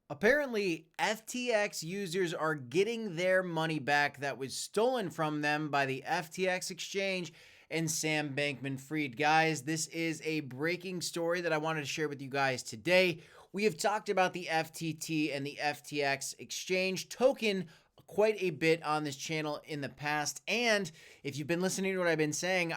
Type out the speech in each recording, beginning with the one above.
Apparently, FTX users are getting their money back that was stolen from them by the FTX exchange and Sam Bankman-Fried. Guys, this is a breaking story that I wanted to share with you guys today. We have talked about the FTT and the FTX exchange token quite a bit on this channel in the past. And if you've been listening to what I've been saying,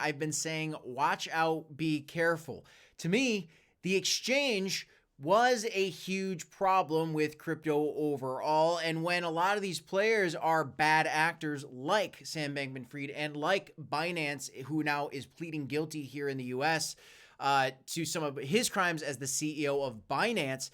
watch out, be careful. To me, the exchange was a huge problem with crypto overall. And when a lot of these players are bad actors like Sam Bankman-Fried and like Binance, who now is pleading guilty here in the US to some of his crimes as the CEO of Binance,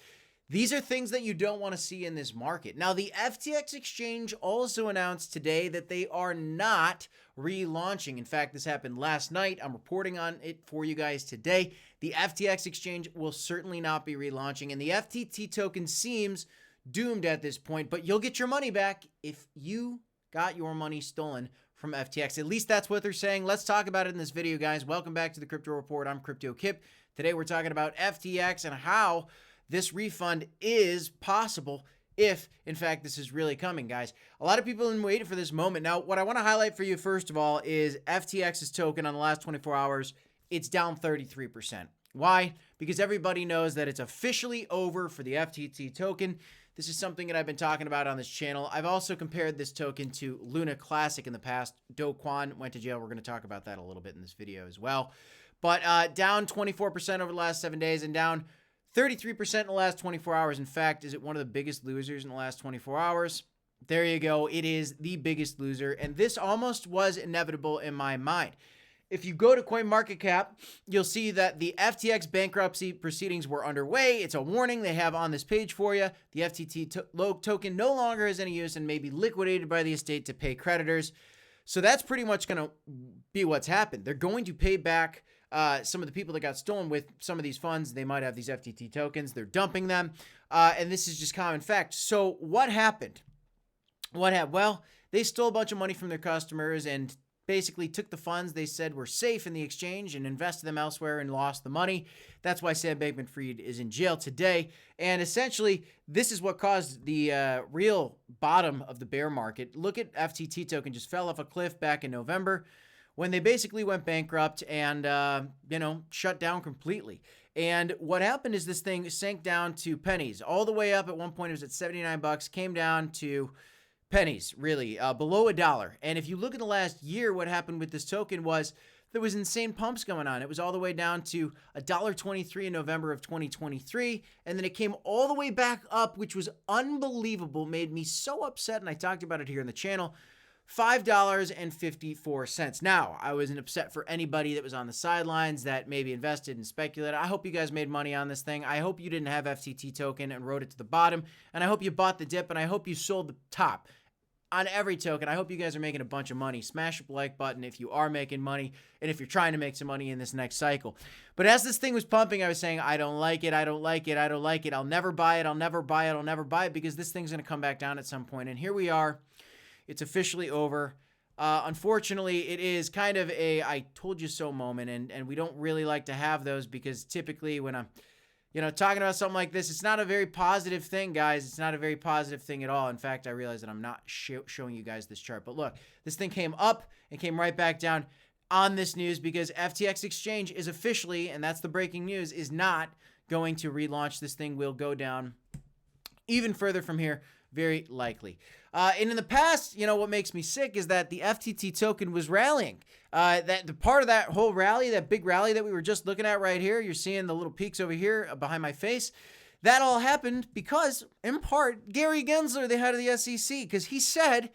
these are things that you don't want to see in this market. Now, the FTX exchange also announced today that they are not relaunching. In fact, this happened last night. I'm reporting on it for you guys today. The FTX exchange will certainly not be relaunching, and the FTT token seems doomed at this point, but you'll get your money back if you got your money stolen from FTX. At least that's what they're saying. Let's talk about it in this video, guys. Welcome back to the Crypto Report. I'm Crypto Kip. Today, we're talking about FTX and how this refund is possible if, in fact, this is really coming, guys. A lot of people have been waiting for this moment. Now, what I want to highlight for you, first of all, is FTX's token on the last 24 hours, it's down 33%. Why? Because everybody knows that it's officially over for the FTT token. This is something that I've been talking about on this channel. I've also compared this token to Luna Classic in the past. dogecoin went to jail. We're going to talk about that a little bit in this video as well. But down 24% over the last 7 days and down 33% in the last 24 hours. In fact, is it one of the biggest losers in the last 24 hours? There you go. It is the biggest loser. And this almost was inevitable in my mind. If you go to CoinMarketCap, you'll see that the FTX bankruptcy proceedings were underway. It's a warning they have on this page for you. The FTT token no longer has any use and may be liquidated by the estate to pay creditors. So that's pretty much going to be what's happened. They're going to pay back some of the people that got stolen with some of these funds. They might have these FTT tokens. They're dumping them. And this is just common fact. So what happened? Well, they stole a bunch of money from their customers and basically took the funds they said were safe in the exchange and invested them elsewhere and lost the money. That's why Sam Bankman-Fried is in jail today. And essentially, this is what caused the real bottom of the bear market. Look at FTT token just fell off a cliff back in November when they basically went bankrupt and, shut down completely. And what happened is this thing sank down to pennies. All the way up at one point, it was at 79 bucks, came down to pennies, really, below $1. And if you look at the last year, what happened with this token was there was insane pumps going on. It was all the way down to $1.23 in November of 2023. And then it came all the way back up, which was unbelievable, made me so upset. And I talked about it here on the channel. $5.54. Now, I wasn't upset for anybody that was on the sidelines that maybe invested and speculated. I hope you guys made money on this thing. I hope you didn't have FTT token and rode it to the bottom. And I hope you bought the dip and I hope you sold the top on every token. I hope you guys are making a bunch of money. Smash the like button if you are making money and if you're trying to make some money in this next cycle. But as this thing was pumping, I was saying, I don't like it. I don't like it. I don't like it. I'll never buy it. I'll never buy it. I'll never buy it because this thing's going to come back down at some point. And here we are. It's officially over. Unfortunately, it is kind of a I told you so moment, and we don't really like to have those because typically when I'm, talking about something like this, it's not a very positive thing, guys. It's not a very positive thing at all. In fact, I realize that I'm not showing you guys this chart. But look, this thing came up and came right back down on this news because FTX Exchange is officially, and that's the breaking news, is not going to relaunch. This thing will go down even further from here. Very likely. And in the past, what makes me sick is that the FTT token was rallying. That the part of that whole rally, that big rally that we were just looking at right here, you're seeing the little peaks over here behind my face. That all happened because, in part, Gary Gensler, the head of the SEC, because he said,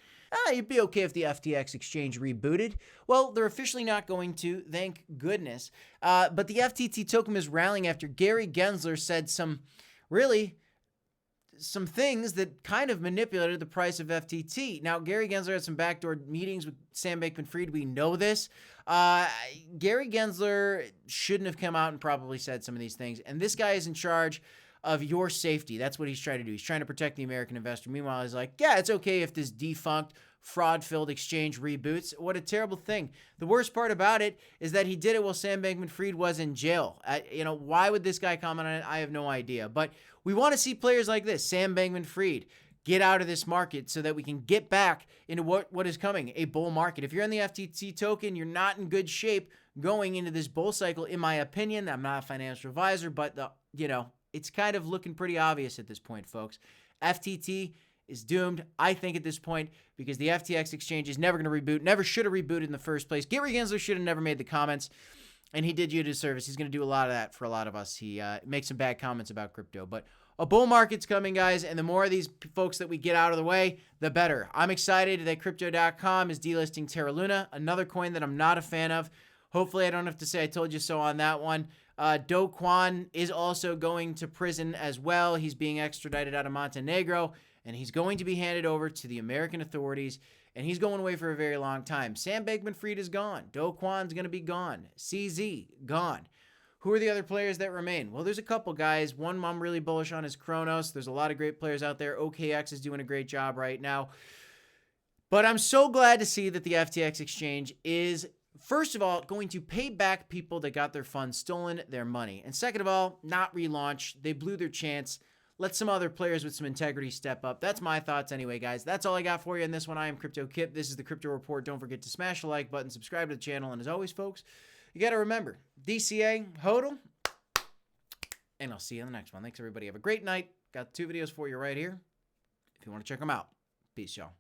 it'd be okay if the FTX exchange rebooted. Well, they're officially not going to, thank goodness. But the FTT token is rallying after Gary Gensler said some things that kind of manipulated the price of FTT. Now, Gary Gensler had some backdoor meetings with Sam Bankman-Fried. We know this. Gary Gensler shouldn't have come out and probably said some of these things. And this guy is in charge of your safety. That's what he's trying to do. He's trying to protect the American investor. Meanwhile, he's like, yeah, it's okay if this defunct, fraud-filled exchange reboots. What a terrible thing. The worst part about it is that he did it while Sam Bankman-Fried was in jail. Why would this guy comment on it? I have no idea. But we want to see players like this, Sam Bankman-Fried, get out of this market so that we can get back into what is coming, a bull market. If you're in the FTT token, you're not in good shape going into this bull cycle, in my opinion. I'm not a financial advisor, but it's kind of looking pretty obvious at this point, folks. FTT is doomed, I think, at this point, because the FTX exchange is never going to reboot, never should have rebooted in the first place. Gary Gensler should have never made the comments, and he did you a disservice. He's going to do a lot of that for a lot of us. He makes some bad comments about crypto, but a bull market's coming, guys, and the more of these folks that we get out of the way, the better. I'm excited that crypto.com is delisting Terra Luna, another coin that I'm not a fan of. Hopefully, I don't have to say I told you so on that one. Do Kwon is also going to prison as well. He's being extradited out of Montenegro, and he's going to be handed over to the American authorities, and he's going away for a very long time. Sam Bankman-Fried is gone. Do Kwon's going to be gone. CZ, gone. Who are the other players that remain? Well, there's a couple guys. One I'm really bullish on is Cronos. There's a lot of great players out there. OKX is doing a great job right now. But I'm so glad to see that the FTX exchange is, first of all, going to pay back people that got their funds stolen, their money. And second of all, not relaunch. They blew their chance. Let some other players with some integrity step up. That's my thoughts anyway, guys. That's all I got for you in this one. I am Crypto Kip. This is the Crypto Report. Don't forget to smash the like button, subscribe to the channel, and as always, folks, you got to remember, DCA, HODL, and I'll see you in the next one. Thanks, everybody. Have a great night. Got 2 videos for you right here if you want to check them out. Peace, y'all.